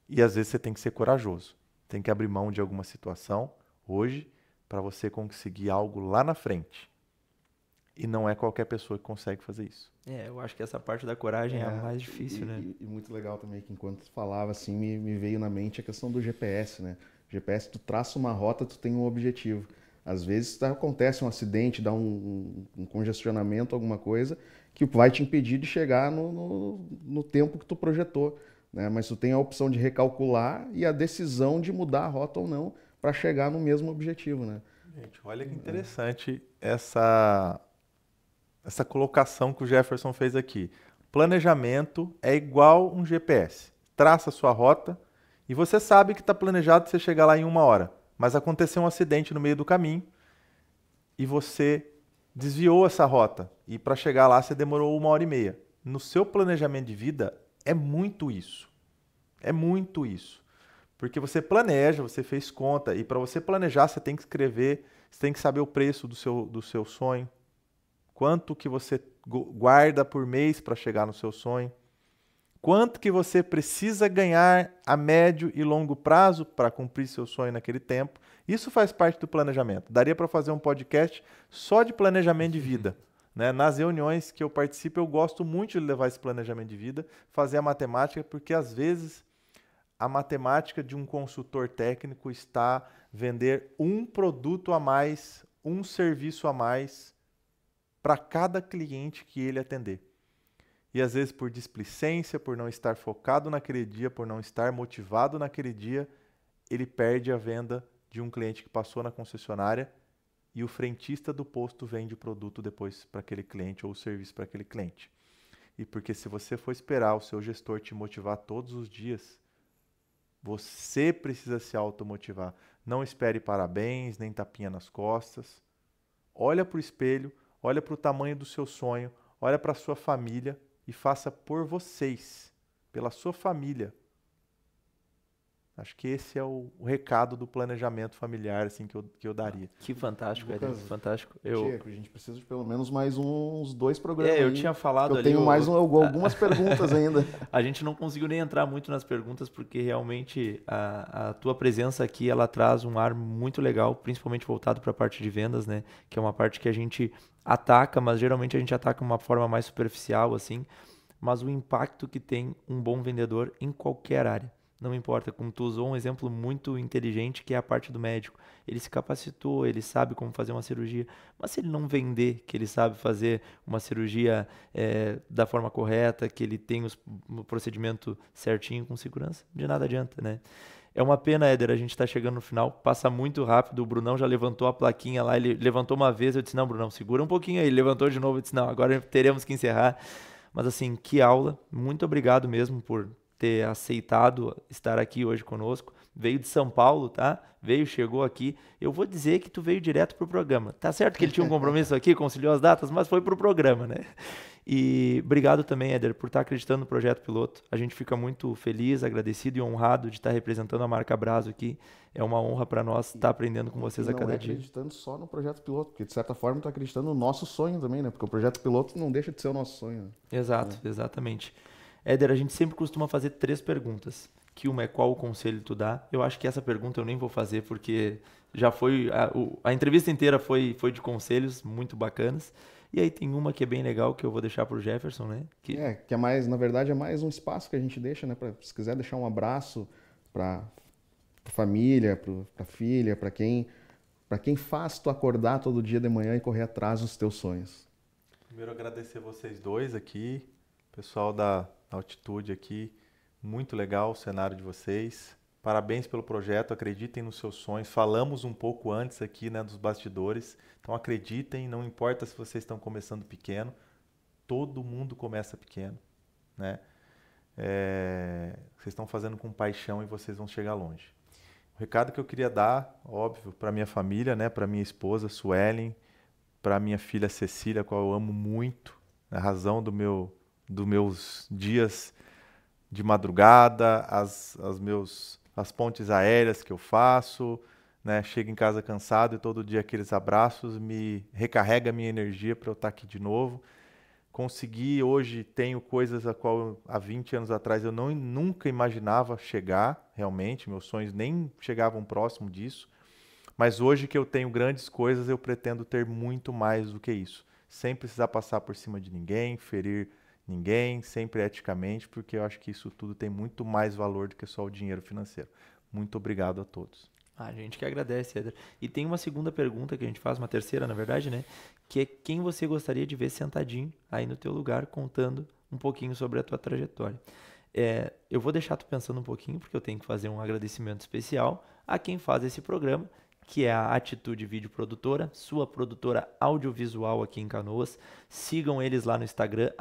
e às vezes você tem que ser corajoso. Tem que abrir mão de alguma situação hoje para você conseguir algo lá na frente. E não é qualquer pessoa que consegue fazer isso. Eu acho que essa parte da coragem é a mais difícil, né? E muito legal também que enquanto tu falava assim, me veio na mente a questão do GPS, né? GPS, tu traça uma rota, tu tem um objetivo. Às vezes acontece um acidente, dá um congestionamento, alguma coisa, que vai te impedir de chegar no tempo que tu projetou. Né? Mas tu tem a opção de recalcular e a decisão de mudar a rota ou não para chegar no mesmo objetivo, né? Gente, olha que interessante essa colocação que o Jefferson fez aqui. Planejamento é igual um GPS. Traça a sua rota e você sabe que está planejado você chegar lá em 1 hora, mas aconteceu um acidente no meio do caminho e você desviou essa rota e para chegar lá você demorou 1h30. No seu planejamento de vida, é muito isso. É muito isso. Porque você planeja, você fez conta, e para você planejar, você tem que escrever, você tem que saber o preço do seu sonho, quanto que você guarda por mês para chegar no seu sonho, quanto que você precisa ganhar a médio e longo prazo para cumprir seu sonho naquele tempo. Isso faz parte do planejamento. Daria para fazer um podcast só de planejamento de vida. Né? Nas reuniões que eu participo, eu gosto muito de levar esse planejamento de vida, fazer a matemática, porque às vezes a matemática de um consultor técnico está vender um produto a mais, um serviço a mais para cada cliente que ele atender. E às vezes por displicência, por não estar focado naquele dia, por não estar motivado naquele dia, ele perde a venda de um cliente que passou na concessionária e o frentista do posto vende o produto depois para aquele cliente ou o serviço para aquele cliente. E porque se você for esperar o seu gestor te motivar todos os dias, você precisa se automotivar. Não espere parabéns, nem tapinha nas costas. Olha para o espelho, olha para o tamanho do seu sonho, olha para a sua família e faça por vocês, pela sua família. Acho que esse é o recado do planejamento familiar assim, que eu daria. Que fantástico, Lucas, fantástico. Diego, a gente precisa de pelo menos mais uns 2 programas. Eu tinha falado ali. Eu tenho mais algumas perguntas ainda. A gente não conseguiu nem entrar muito nas perguntas, porque realmente a tua presença aqui, ela traz um ar muito legal, principalmente voltado para a parte de vendas, né? Que é uma parte que a gente ataca, mas geralmente a gente ataca de uma forma mais superficial, assim. Mas o impacto que tem um bom vendedor em qualquer área. Não importa, como tu usou um exemplo muito inteligente, que é a parte do médico. Ele se capacitou, ele sabe como fazer uma cirurgia, mas se ele não vender que ele sabe fazer uma cirurgia da forma correta, que ele tem o procedimento certinho, com segurança, de nada adianta, né? É uma pena, Éder, a gente está chegando no final, passa muito rápido, o Brunão já levantou a plaquinha lá, ele levantou uma vez, eu disse, não, Brunão, segura um pouquinho aí, ele levantou de novo, eu disse, não, agora teremos que encerrar. Mas assim, que aula, muito obrigado mesmo por ter aceitado estar aqui hoje conosco. Veio de São Paulo, tá? Chegou aqui. Eu vou dizer que tu veio direto pro programa. Tá certo que ele tinha um compromisso aqui, conciliou as datas, mas foi pro programa, né? E obrigado também, Éder, por estar acreditando no Projeto Piloto. A gente fica muito feliz, agradecido e honrado de estar representando a marca Brasio aqui. É uma honra para nós estar aprendendo com vocês a cada dia. Não acreditando só no Projeto Piloto, porque de certa forma tu acreditando no nosso sonho também, né? Porque o Projeto Piloto não deixa de ser o nosso sonho. Né? Exato, exatamente. Éder, a gente sempre costuma fazer 3 perguntas. Que uma é qual o conselho tu dá. Eu acho que essa pergunta eu nem vou fazer, porque já foi... A entrevista inteira foi de conselhos muito bacanas. E aí tem uma que é bem legal, que eu vou deixar pro Jefferson, né? Que é mais, na verdade, é mais um espaço que a gente deixa, né? Se quiser deixar um abraço pra família, pra filha, pra quem faz tu acordar todo dia de manhã e correr atrás dos teus sonhos. Primeiro agradecer vocês dois aqui, pessoal da Altitude aqui, muito legal o cenário de vocês. Parabéns pelo projeto, acreditem nos seus sonhos. Falamos um pouco antes aqui, né, dos bastidores. Então acreditem, não importa se vocês estão começando pequeno, todo mundo começa pequeno, né? Vocês estão fazendo com paixão e vocês vão chegar longe. O recado que eu queria dar, óbvio, para minha família, né, para minha esposa, Suelen, para minha filha Cecília, a qual eu amo muito, a razão dos meus dias de madrugada, as pontes aéreas que eu faço, né? Chego em casa cansado e todo dia aqueles abraços me recarrega a minha energia para eu estar aqui de novo. Consegui, hoje tenho coisas a qual há 20 anos atrás eu nunca imaginava chegar, realmente, meus sonhos nem chegavam próximo disso, mas hoje que eu tenho grandes coisas, eu pretendo ter muito mais do que isso, sem precisar passar por cima de ninguém, ferir ninguém, sempre eticamente, porque eu acho que isso tudo tem muito mais valor do que só o dinheiro financeiro. Muito obrigado a todos. A gente que agradece, Éder. E tem uma segunda pergunta que a gente faz, uma terceira, na verdade, né? Que é quem você gostaria de ver sentadinho aí no teu lugar, contando um pouquinho sobre a tua trajetória. Eu vou deixar tu pensando um pouquinho, porque eu tenho que fazer um agradecimento especial a quem faz esse programa, que é a Atitude Vídeo Produtora, sua produtora audiovisual aqui em Canoas. Sigam eles lá no Instagram,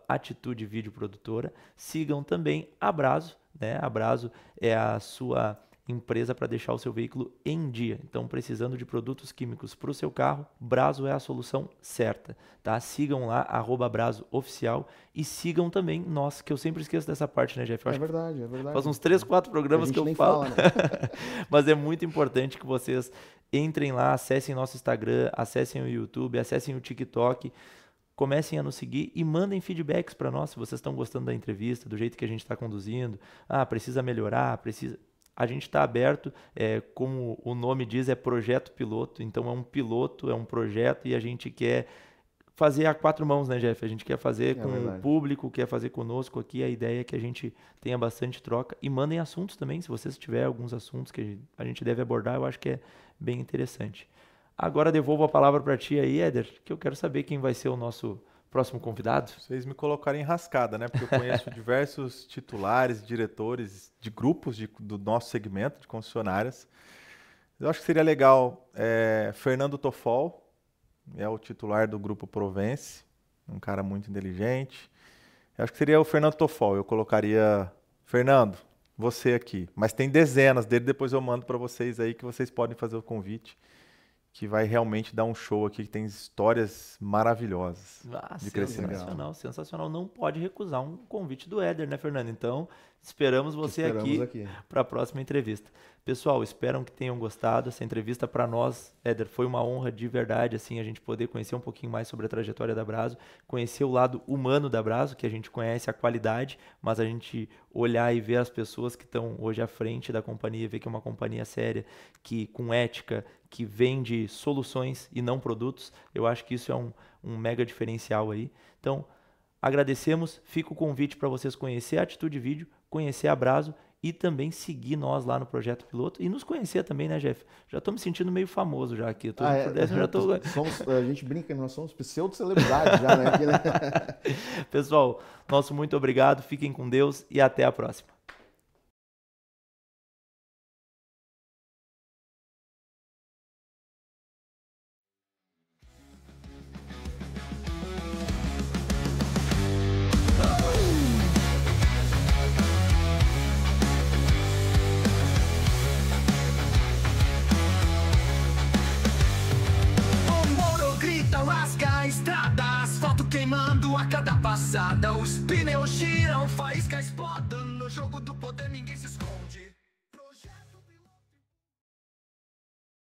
@Atitude Vídeo Produtora. Sigam também a Brazo, né? A Brazo é a sua empresa para deixar o seu veículo em dia. Então, precisando de produtos químicos para o seu carro, Brazo é a solução certa, tá? Sigam lá, @Brazo Oficial, e sigam também nós, que eu sempre esqueço dessa parte, né, Jeff? É verdade, é verdade. Faz uns 3, 4 programas que eu nem falo. fala, né? Mas é muito importante que vocês entrem lá, acessem nosso Instagram, acessem o YouTube, acessem o TikTok, comecem a nos seguir e mandem feedbacks para nós, se vocês estão gostando da entrevista, do jeito que a gente está conduzindo. Precisa melhorar, precisa... A gente está aberto, como o nome diz, é projeto piloto, então é um piloto, é um projeto e a gente quer fazer a 4 mãos, né, Jeff? A gente quer fazer com o público, quer fazer conosco aqui, a ideia é que a gente tenha bastante troca e mandem assuntos também, se vocês tiverem alguns assuntos que a gente deve abordar, eu acho que é bem interessante. Agora devolvo a palavra para ti aí, Éder, que eu quero saber quem vai ser o nosso próximo convidado. Vocês me colocarem em rascada, né? Porque eu conheço diversos titulares, diretores de grupos do nosso segmento de concessionárias. Eu acho que seria legal, Fernando Tofol, é o titular do Grupo Provence, um cara muito inteligente. Eu acho que seria o Fernando Tofol, eu colocaria, Fernando, você aqui. Mas tem dezenas dele, depois eu mando para vocês aí que vocês podem fazer o convite, que vai realmente dar um show aqui, que tem histórias maravilhosas de crescimento. Sensacional, sensacional. Não pode recusar um convite do Éder, né, Fernando? Então, esperamos você aqui para a próxima entrevista. Pessoal, espero que tenham gostado. Essa entrevista para nós, Éder, foi uma honra de verdade, assim, a gente poder conhecer um pouquinho mais sobre a trajetória da Brazo, conhecer o lado humano da Brazo, que a gente conhece a qualidade, mas a gente olhar e ver as pessoas que estão hoje à frente da companhia, ver que é uma companhia séria, que com ética, que vende soluções e não produtos. Eu acho que isso é um mega diferencial aí. Então, agradecemos. Fica o convite para vocês conhecer a Atitude Vídeo, conhecer a Brazo e também seguir nós lá no Projeto Piloto e nos conhecer também, né, Jeff? Já estou me sentindo meio famoso já aqui. A gente brinca, nós somos pseudo-celebridades já, né? Pessoal, nosso muito obrigado. Fiquem com Deus e até a próxima.